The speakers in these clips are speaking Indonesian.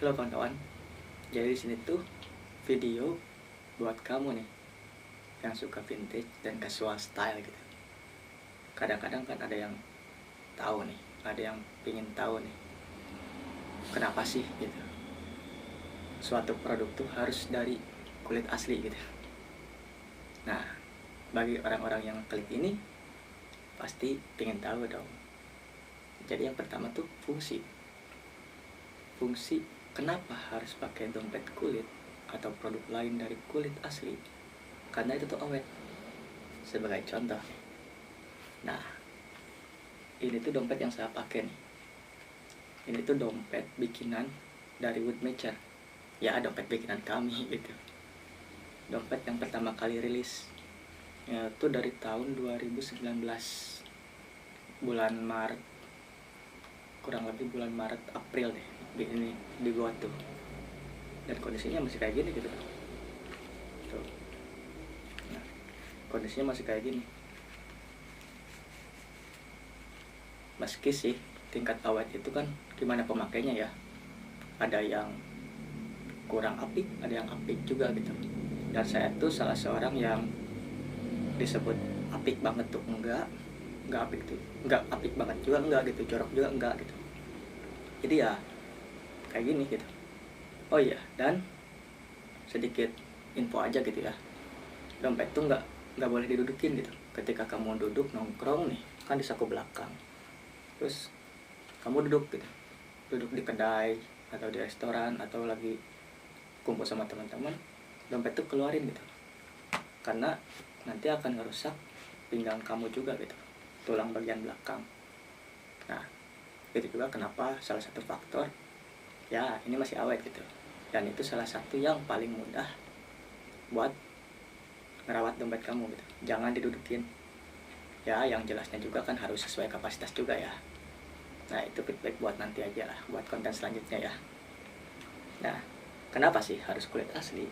Halo kawan-kawan, jadi di sini tuh video buat kamu nih yang suka vintage dan casual style gitu. Kadang-kadang kan ada yang tahu nih, ada yang pingin tahu nih, kenapa sih gitu suatu produk tuh harus dari kulit asli gitu. Nah, bagi orang-orang yang klik ini pasti pingin tahu dong. Jadi yang pertama tuh fungsi kenapa harus pakai dompet kulit atau produk lain dari kulit asli? Karena itu tuh awet. Sebagai contoh nih, nah ini tuh dompet yang saya pakai nih. Ini tuh dompet bikinan dari Woodmacher. Ya, dompet bikinan kami gitu. Dompet yang pertama kali rilis itu dari tahun 2019 bulan Maret, kurang lebih bulan Maret April deh ini dibuat tuh, dan kondisinya masih kayak gini gitu tuh. Nah, kondisinya masih kayak gini, meski sih tingkat awet itu kan gimana pemakainya ya, ada yang kurang apik, ada yang apik juga gitu. Dan saya tuh salah seorang yang disebut apik banget tuh enggak apik tuh, enggak apik banget juga enggak gitu, jorok juga enggak gitu. Jadi ya kayak gini gitu. Oh iya, dan sedikit info aja gitu ya, dompet tuh nggak boleh didudukin gitu. Ketika kamu duduk nongkrong nih kan di saku belakang, terus kamu duduk gitu, duduk di kedai atau di restoran atau lagi kumpul sama teman-teman, dompet tuh keluarin gitu, karena nanti akan ngerusak pinggang kamu juga gitu, tulang bagian belakang. Nah, itu juga kenapa salah satu faktor ya ini masih awet gitu, dan itu salah satu yang paling mudah buat ngerawat dompet kamu gitu. Jangan didudukin ya, yang jelasnya juga kan harus sesuai kapasitas juga ya. Nah, itu feedback buat nanti aja lah, buat konten selanjutnya ya. Nah, kenapa sih harus kulit asli?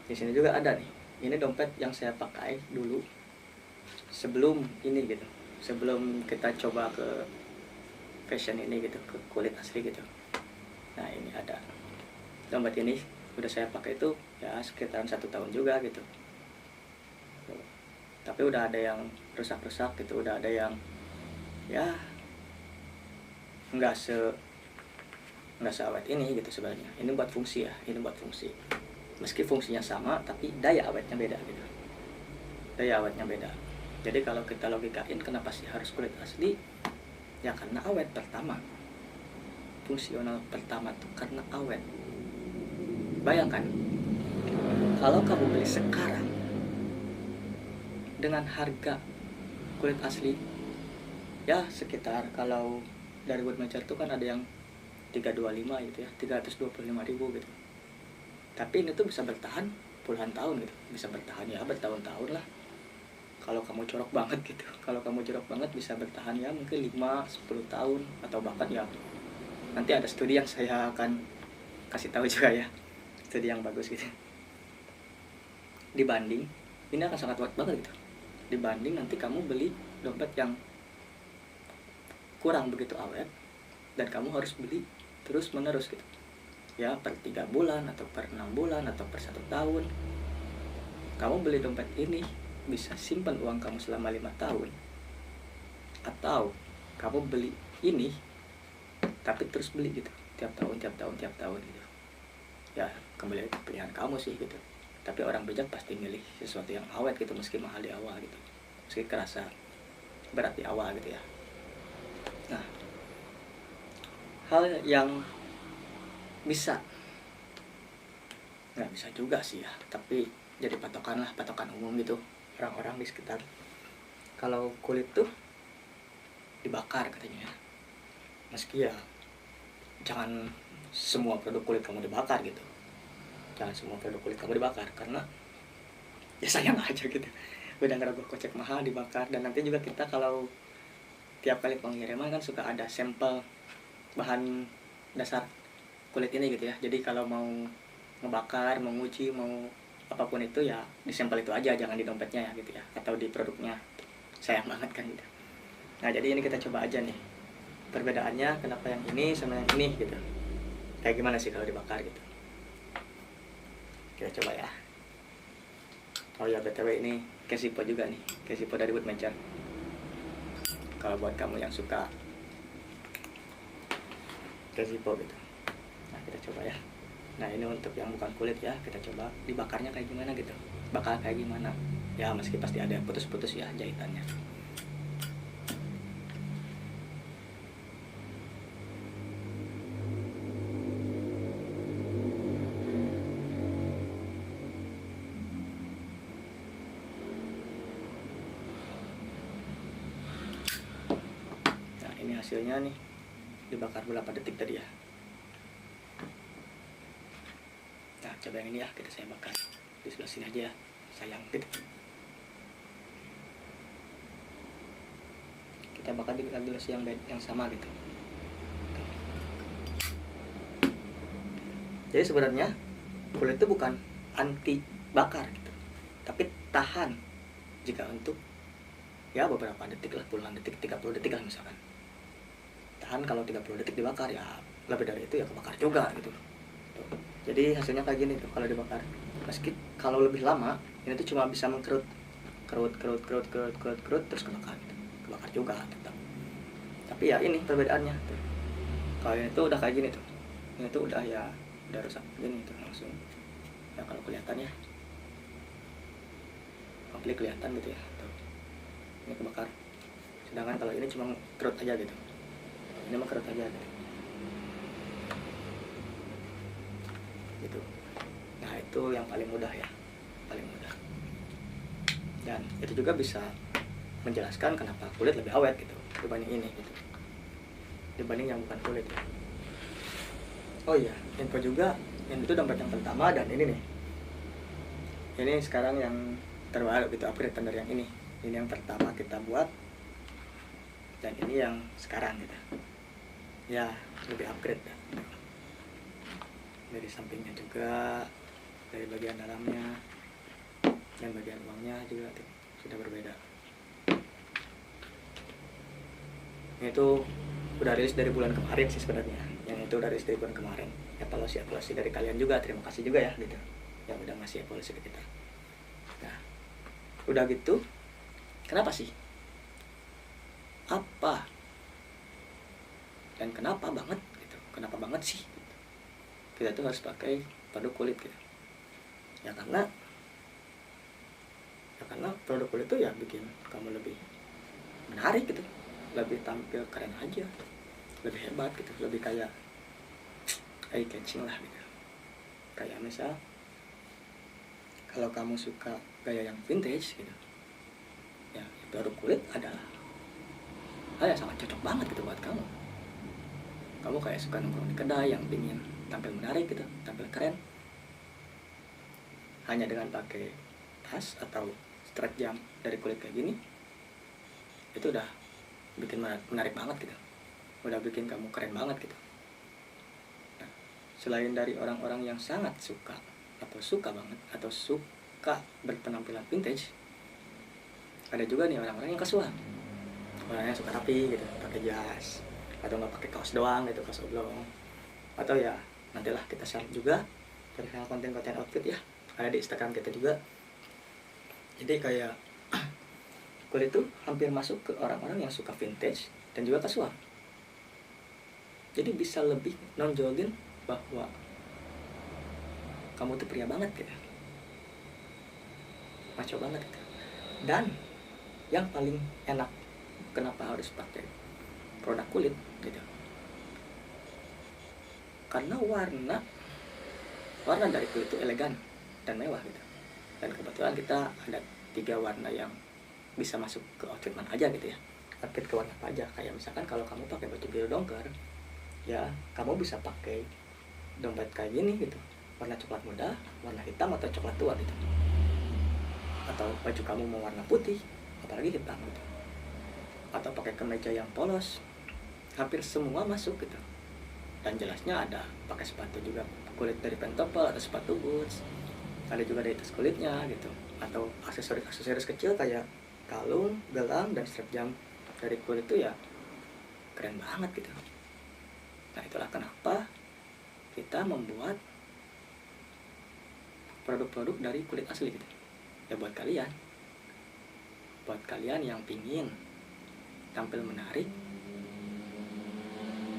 Di sini juga ada nih, ini dompet yang saya pakai dulu sebelum ini gitu, sebelum kita coba ke fashion ini gitu, ke kulit asli gitu. Nah, ini ada dompet ini udah saya pakai itu ya sekitaran 1 tahun juga gitu. Tapi udah ada yang rusak-rusak gitu, udah ada yang ya nggak seawet ini gitu sebenarnya. Ini buat fungsi ya, ini buat fungsi. Meski fungsinya sama, tapi daya awetnya beda gitu. Daya awetnya beda. Jadi kalau kita logikain kenapa sih harus kulit asli? Ya karena awet pertama. Fungsional pertama tuh karena awet. Bayangkan kalau kamu beli sekarang dengan harga kulit asli ya sekitar, kalau dari Woodmacher tuh kan ada yang 325 gitu ya, 325.000 gitu. Tapi ini tuh bisa bertahan puluhan tahun gitu, bisa bertahan ya bertahun-tahun lah. Kalau kamu jorok banget gitu, kalau kamu jorok banget bisa bertahan ya mungkin 5-10 tahun, atau bahkan ya nanti ada studi yang saya akan kasih tahu juga ya, studi yang bagus gitu. Dibanding ini akan sangat awet banget gitu, dibanding nanti kamu beli dompet yang kurang begitu awet dan kamu harus beli terus menerus gitu ya, per 3 bulan atau per 6 bulan atau per 1 tahun. Kamu beli dompet ini bisa simpan uang kamu selama 5 tahun, atau kamu beli ini tapi terus beli gitu tiap tahun gitu ya, kembali ke pilihan kamu sih gitu. Tapi orang bijak pasti milih sesuatu yang awet gitu, meski mahal di awal gitu, meski kerasa berat di awal gitu ya. Nah, hal yang nggak bisa juga sih ya, tapi jadi patokan umum gitu orang-orang di sekitar. Kalau kulit tuh dibakar katanya ya, meski ya jangan semua produk kulit kamu dibakar gitu, jangan semua produk kulit kamu dibakar, karena ya sayang aja gitu, udah ngerogoh kocek mahal dibakar. Dan nanti juga kita kalau tiap kali pengiriman kan suka ada sampel bahan dasar kulit ini gitu ya. Jadi kalau mau ngebakar, mau nguji, mau apapun itu ya di sampel itu aja, jangan di dompetnya ya gitu ya, atau di produknya. Sayang banget kan gitu. Nah, jadi ini kita coba aja nih perbedaannya, kenapa yang ini sama yang ini gitu. kayak gimana sih kalau dibakar gitu. Kita coba ya. Oh ya, BTW ini Kesipo juga nih, Kesipo dari Woodmaker. Kalau buat kamu yang suka Kesipo gitu, nah kita coba ya. Nah ini untuk yang bukan kulit ya, kita coba dibakarnya kayak gimana gitu, bakal kayak gimana ya, meski pasti ada yang putus-putus ya jahitannya. Nah ini hasilnya nih, dibakar berapa detik tadi ya. Nah coba yang ini ya, saya bakar di sebelah sini aja ya, sayang gitu. Kita bakar di gelas yang sama gitu. Jadi sebenarnya kulit itu bukan anti bakar gitu, tapi tahan jika untuk ya beberapa detik lah, puluhan detik, 30 detik lah misalkan. Tahan kalau 30 detik dibakar, ya lebih dari itu ya kebakar juga gitu. Tuh. Jadi hasilnya kayak gini tuh kalau dibakar. Meski kalau lebih lama, ini tuh cuma bisa mengkerut, kerut terus kebakar gitu. Kebakar juga tetap. Tapi ya ini perbedaannya tuh. Kalau ini tuh udah kayak gini tuh. Ini tuh udah ya udah rusak gini tuh langsung. Ya kalau kelihatan ya. Komplit kelihatan gitu ya. Tuh. Ini kebakar. Sedangkan kalau ini cuma kerut aja gitu. Ini mah kerut aja gitu. Nah itu yang paling mudah ya, paling mudah. Dan itu juga bisa menjelaskan kenapa kulit lebih awet gitu dibanding ini gitu, dibanding yang bukan kulit ya. Oh iya, info juga, ini tuh dompet yang pertama, dan ini nih, ini sekarang yang terbaru gitu, upgrade dari yang ini yang pertama kita buat, dan ini yang sekarang gitu ya, lebih upgrade ya. Dari sampingnya juga, dari bagian dalamnya dan bagian uangnya juga tuh, sudah berbeda. Ini tuh udah rilis dari bulan kemarin sih sebenarnya, yang itu udah rilis dari bulan kemarin. Evaluasi dari kalian juga, terima kasih juga ya gitu, yang udah ngasih evaluasi ke kita. Nah udah gitu, kenapa sih, apa dan kenapa banget gitu, kenapa banget sih kita tuh harus pakai produk kulit gitu ya, karena produk kulit tuh ya bikin kamu lebih menarik gitu, lebih tampil keren aja, lebih hebat gitu, lebih kayak eye catching lah gitu. Kayak misal kalau kamu suka gaya yang vintage gitu ya, produk kulit adalah hal yang sangat cocok banget gitu buat kamu. Kamu kayak suka nongkrong di kedai yang ingin tampil menarik gitu, tampil keren, hanya dengan pakai tas atau strap jam dari kulit kayak gini, itu udah bikin menarik banget gitu, udah bikin kamu keren banget gitu. Nah, selain dari orang-orang yang sangat suka atau suka banget atau suka berpenampilan vintage, ada juga nih orang-orang yang kasual, orang yang suka rapi gitu, pakai jas atau nggak pakai kaos doang gitu, kaos oblong. Atau ya nantilah kita share juga perihal konten-konten outfit ya, ada di Instagram kita juga. Jadi kayak kulit itu hampir masuk ke orang-orang yang suka vintage dan juga kasual. Jadi bisa lebih nonjolin bahwa kamu tuh pria banget gitu, maco banget gitu. Dan yang paling enak, kenapa harus pakai produk kulit gitu, karena warna dari kulit itu elegan dan mewah gitu. Dan kebetulan kita ada 3 warna yang bisa masuk ke outfit mana aja gitu ya, outfit ke warna apa aja. Kayak misalkan kalau kamu pakai baju biru dongker ya, kamu bisa pakai dompet kayak gini gitu, warna coklat muda, warna hitam, atau coklat tua gitu. Atau baju kamu mau warna putih, apalagi hitam gitu, atau pakai kemeja yang polos, hampir semua masuk gitu. Dan jelasnya ada pakai sepatu juga kulit dari pentopel atau sepatu boots, ada juga dari tas kulitnya gitu, atau aksesoris kecil kayak kalung, gelang, dan strap jam dari kulit itu ya keren banget gitu. Nah itulah kenapa kita membuat produk-produk dari kulit asli gitu. Ya buat kalian yang pingin tampil menarik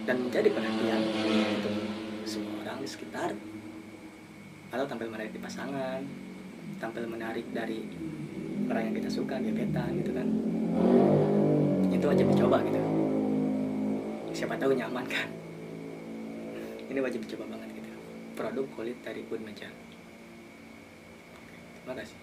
dan menjadi perhatian untuk semua orang di sekitar, atau tampil menarik di pasangan, tampil menarik dari orang yang kita suka, gebetan gitu kan, itu wajib dicoba gitu. Siapa tahu nyaman kan. Ini wajib dicoba banget gitu, produk kulit dari Bun Meja. Terima kasih.